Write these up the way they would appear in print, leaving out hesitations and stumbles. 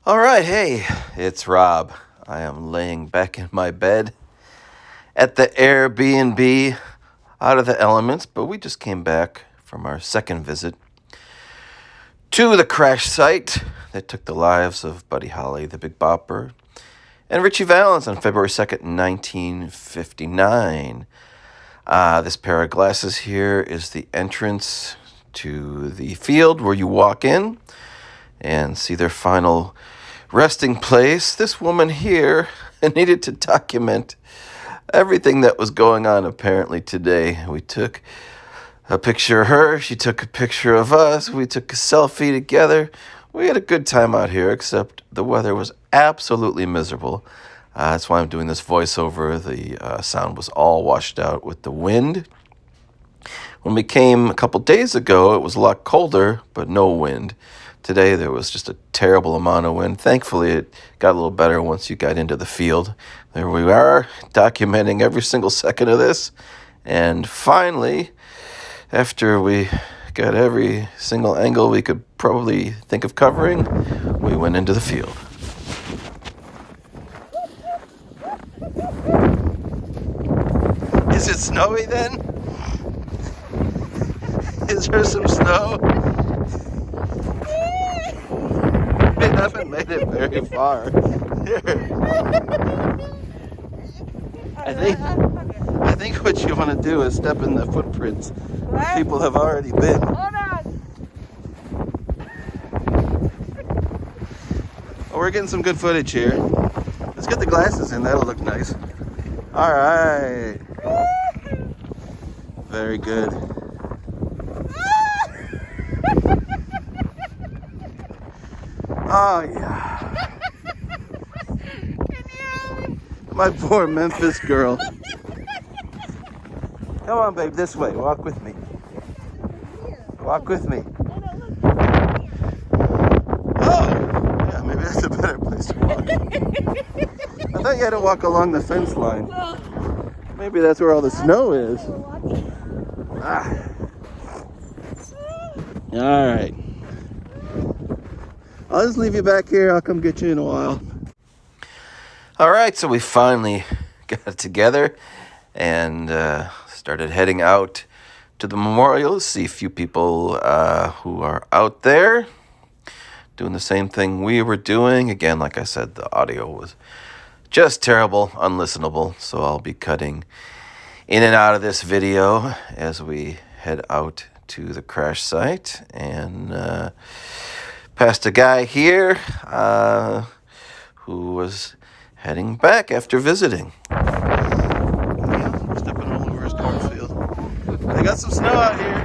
All right, hey, it's Rob. I am laying back in my bed at the Airbnb out of the elements, but we just came back from our second visit to the crash site that took the lives of Buddy Holly, the Big Bopper, and Ritchie Valens on February 2nd, 1959. This pair of glasses here is the entrance to the field where you walk in and see their final resting place. This woman here needed to document everything that was going on apparently today. We took a picture of her. She took a picture of us. We took a selfie together. We had a good time out here, except the weather was absolutely miserable. That's why I'm doing this voiceover. The sound was all washed out with the wind. When we came a couple days ago, it was a lot colder, but no wind. Today, there was just a terrible amount of wind. Thankfully, it got a little better once you got into the field. There we are, documenting every single second of this. And finally, after we got every single angle we could probably think of covering, we went into the field. Is it snowy then? Is there some snow? We haven't made it very far. I think what you want to do is step in the footprints people have already been. Hold on. Well, we're getting some good footage here. Let's get the glasses in. That'll look nice. All right. Very good. Oh, yeah. My poor Memphis girl. Come on, babe, this way. Walk with me. Walk with me. Oh! Yeah, maybe that's a better place to walk. I thought you had to walk along the fence line. Maybe that's where all the snow is. Ah. All right. I'll just leave you back here. I'll come get you in a while. All right, so we finally got it together and started heading out to the memorial. See a few people who are out there doing the same thing we were doing. Again, like I said, the audio was just terrible, unlistenable. So I'll be cutting in and out of this video as we head out to the crash site. And past a guy here who was heading back after visiting. Stepping all over his cornfield. They got some snow out here.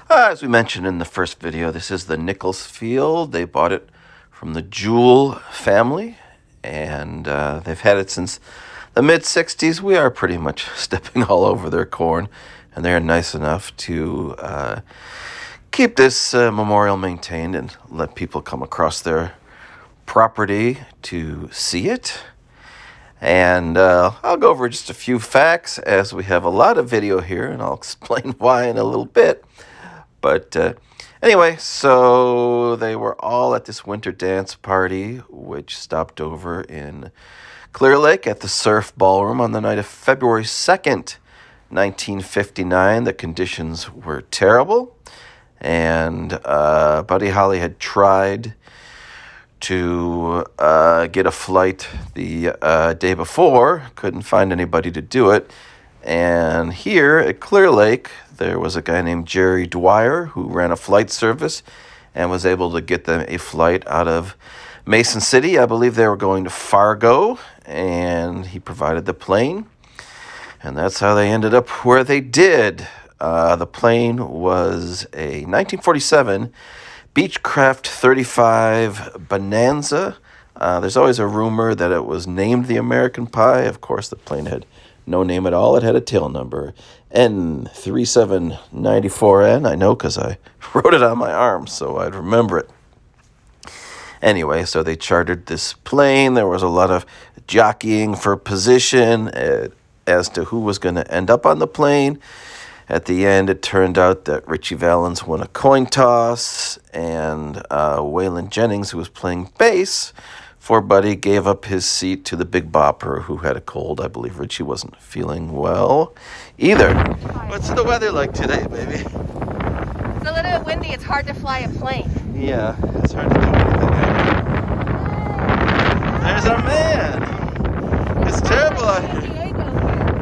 As we mentioned in the first video, this is the Nichols field. They bought it from the Jewell family, and they've had it since the mid-'60s. We are pretty much stepping all over their corn, and they're nice enough to keep this memorial maintained and let people come across their property to see it. And I'll go over just a few facts as we have a lot of video here, and I'll explain why in a little bit. But anyway, so they were all at this winter dance party, which stopped over in Clear Lake at the Surf Ballroom on the night of February 2nd, 1959. The conditions were terrible, and Buddy Holly had tried to get a flight the day before, couldn't find anybody to do it. And here at Clear Lake, there was a guy named Jerry Dwyer who ran a flight service and was able to get them a flight out of Mason City. I believe they were going to Fargo, and he provided the plane. And that's how they ended up where they did. The plane was a 1947 Beechcraft 35 Bonanza. There's always a rumor that it was named the American Pie. Of course, the plane had no name at all. It had a tail number, N3794N. I know because I wrote it on my arm, so I'd remember it. Anyway, so they chartered this plane. There was a lot of jockeying for position as to who was going to end up on the plane. At the end, it turned out that Ritchie Valens won a coin toss, and Waylon Jennings, who was playing bass for Buddy, gave up his seat to the Big Bopper, who had a cold. I believe Ritchie wasn't feeling well either. What's the weather like today, baby? It's a little bit windy. It's hard to fly a plane. Yeah, it's hard to do anything. There's our man. It's terrible out here.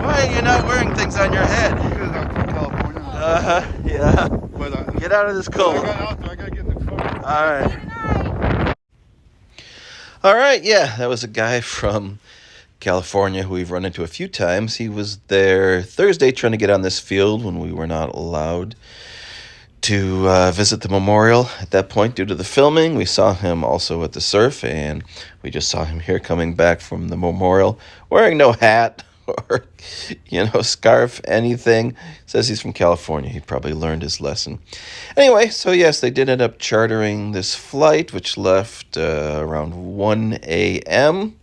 Why are you not wearing things on your head? Because I'm from California. Yeah. But, Get out of this cold. I gotta get in the car. All right. All right, yeah, that was a guy from California who we've run into a few times. He was there Thursday trying to get on this field when we were not allowed to visit the memorial at that point due to the filming. We saw him also at the surf, and we just saw him here coming back from the memorial wearing no hat or, scarf, anything. Says he's from California. He probably learned his lesson. Anyway, so yes, they did end up chartering this flight, which left around 1 a.m.,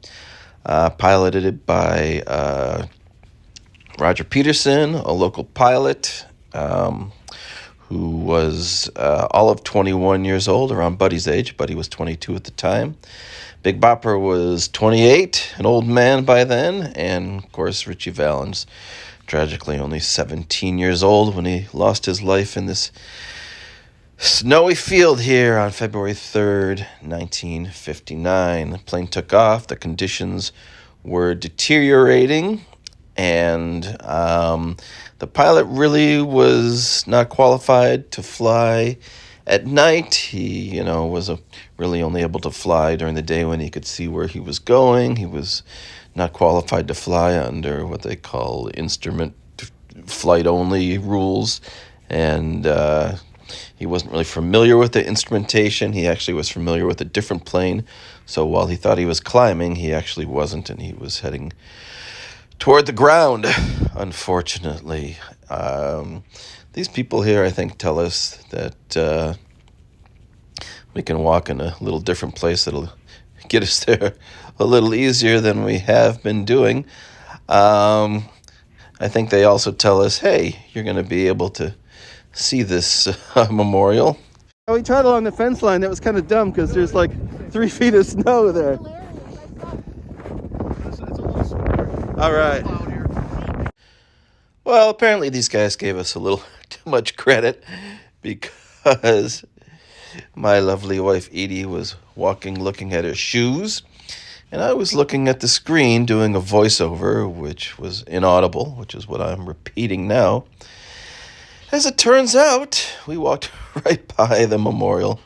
piloted by Roger Peterson, a local pilot, who was all of 21 years old, around Buddy's age. Buddy was 22 at the time. Big Bopper was 28, an old man by then. And, of course, Ritchie Valens, tragically only 17 years old when he lost his life in this snowy field here on February 3rd, 1959. The plane took off. The conditions were deteriorating, and the pilot really was not qualified to fly at night. He, was really only able to fly during the day when he could see where he was going. He was not qualified to fly under what they call instrument flight only rules, and he wasn't really familiar with the instrumentation. He actually was familiar with a different plane, so while he thought he was climbing, he actually wasn't, and he was heading toward the ground, unfortunately. These people here, I think, tell us that we can walk in a little different place that'll get us there a little easier than we have been doing. I think they also tell us, hey, you're going to be able to see this memorial. We tried along the fence line. That was kind of dumb because there's like 3 feet of snow there. All right. Well, apparently these guys gave us a little too much credit because my lovely wife Edie was walking looking at her shoes, and I was looking at the screen doing a voiceover, which was inaudible, which is what I'm repeating now. As it turns out, we walked right by the memorial,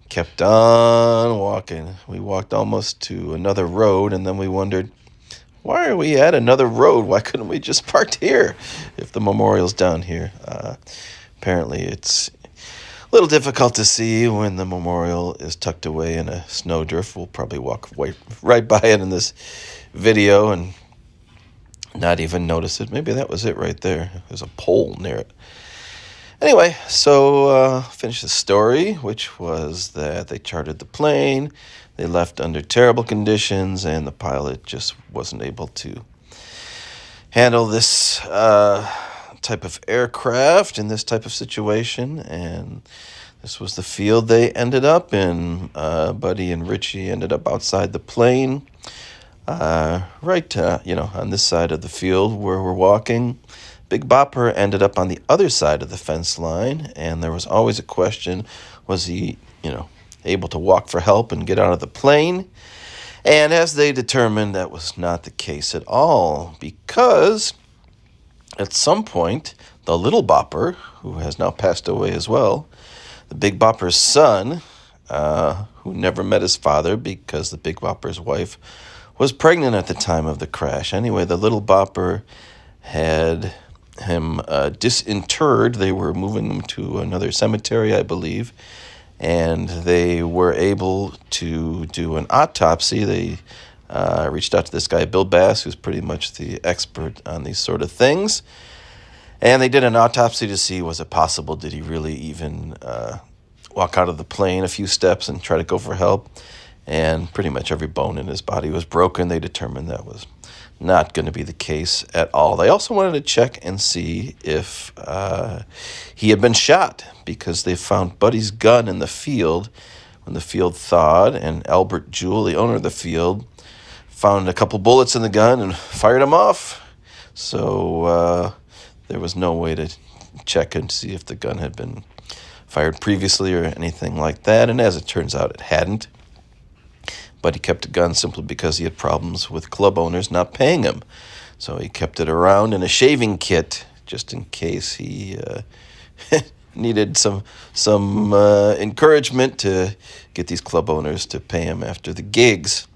kept on walking. We walked almost to another road, and then we wondered, why are we at another road? Why couldn't we just park here if the memorial's down here? Apparently it's a little difficult to see when the memorial is tucked away in a snowdrift. We'll probably walk right by it in this video and not even notice it. Maybe that was it right there. There's a pole near it. Anyway, so finish the story, which was that they chartered the plane. They left under terrible conditions, and the pilot just wasn't able to handle this type of aircraft in this type of situation. And this was the field they ended up in. Buddy and Ritchie ended up outside the plane, on this side of the field where we're walking. Big Bopper ended up on the other side of the fence line, and there was always a question, was he, able to walk for help and get out of the plane? And as they determined, that was not the case at all, because at some point, the little Bopper, who has now passed away as well, the Big Bopper's son, who never met his father because the Big Bopper's wife was pregnant at the time of the crash. Anyway, the little Bopper had him disinterred. They were moving him to another cemetery, I believe, and they were able to do an autopsy. They reached out to this guy, Bill Bass, who's pretty much the expert on these sort of things, and they did an autopsy to see, was it possible, did he really even walk out of the plane a few steps and try to go for help? And pretty much every bone in his body was broken. They determined that was not going to be the case at all. They also wanted to check and see if he had been shot, because they found Buddy's gun in the field when the field thawed, and Albert Jewell, the owner of the field, found a couple bullets in the gun and fired them off. So there was no way to check and see if the gun had been fired previously or anything like that, and as it turns out, it hadn't. But he kept a gun simply because he had problems with club owners not paying him. So he kept it around in a shaving kit, just in case he needed some encouragement to get these club owners to pay him after the gigs.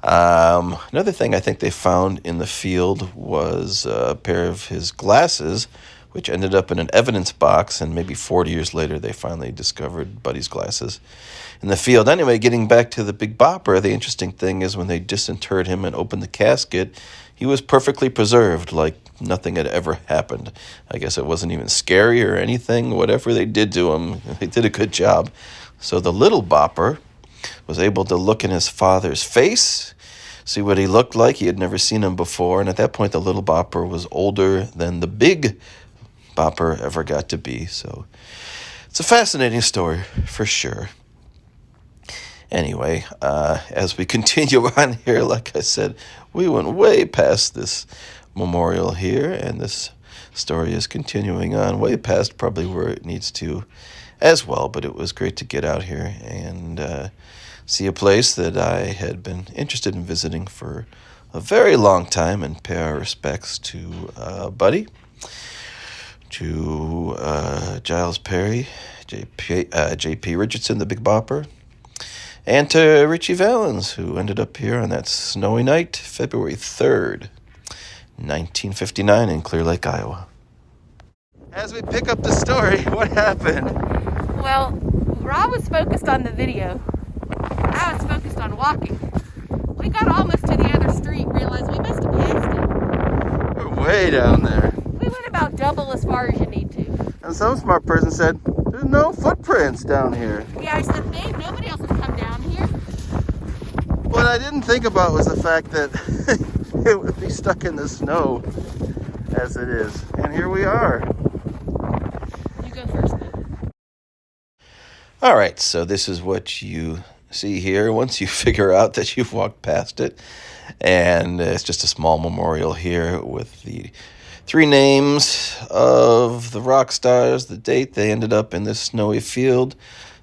Another thing I think they found in the field was a pair of his glasses, which ended up in an evidence box, and maybe 40 years later they finally discovered Buddy's glasses in the field. Anyway, getting back to the Big Bopper, the interesting thing is when they disinterred him and opened the casket, he was perfectly preserved, like nothing had ever happened. I guess it wasn't even scary or anything. Whatever they did to him, they did a good job. So the Little Bopper was able to look in his father's face, see what he looked like. He had never seen him before, and at that point the Little Bopper was older than the Big Bopper ever got to be. So it's a fascinating story for sure. Anyway, as we continue on here, like I said, we went way past this memorial here, and this story is continuing on way past probably where it needs to as well. But it was great to get out here and see a place that I had been interested in visiting for a very long time, and pay our respects to Buddy, to Giles Perry, J.P. Richardson, the Big Bopper, and to Ritchie Valens, who ended up here on that snowy night, February 3rd, 1959 in Clear Lake, Iowa. As we pick up the story, what happened? Well, Rob was focused on the video. I was focused on walking. We got almost to the other street, realized we must have passed it. We're way down there. We went about double as far as you need to. And some smart person said, there's no footprints down here. Yeah, I said, babe, nobody else has come down here. What I didn't think about was the fact that it would be stuck in the snow as it is. And here we are. You go first, babe. All right, so this is what you see here once you figure out that you've walked past it. And it's just a small memorial here with the 3 names of the rock stars, the date they ended up in this snowy field,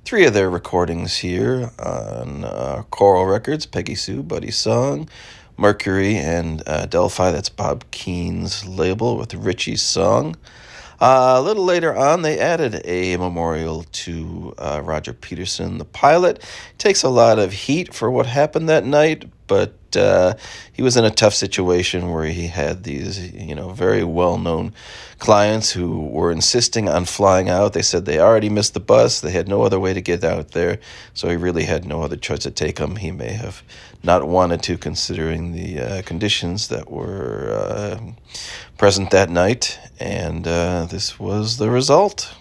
3 of their recordings here on Coral Records, Peggy Sue, Buddy Song, Mercury, and Delphi. That's Bob Keene's label with Ritchie's song. A little later on, they added a memorial to Roger Peterson, the pilot. Takes a lot of heat for what happened that night, but he was in a tough situation where he had these, very well-known clients who were insisting on flying out. They said they already missed the bus. They had no other way to get out there, so he really had no other choice to take them. He may have not wanted to, considering the conditions that were present that night, and this was the result.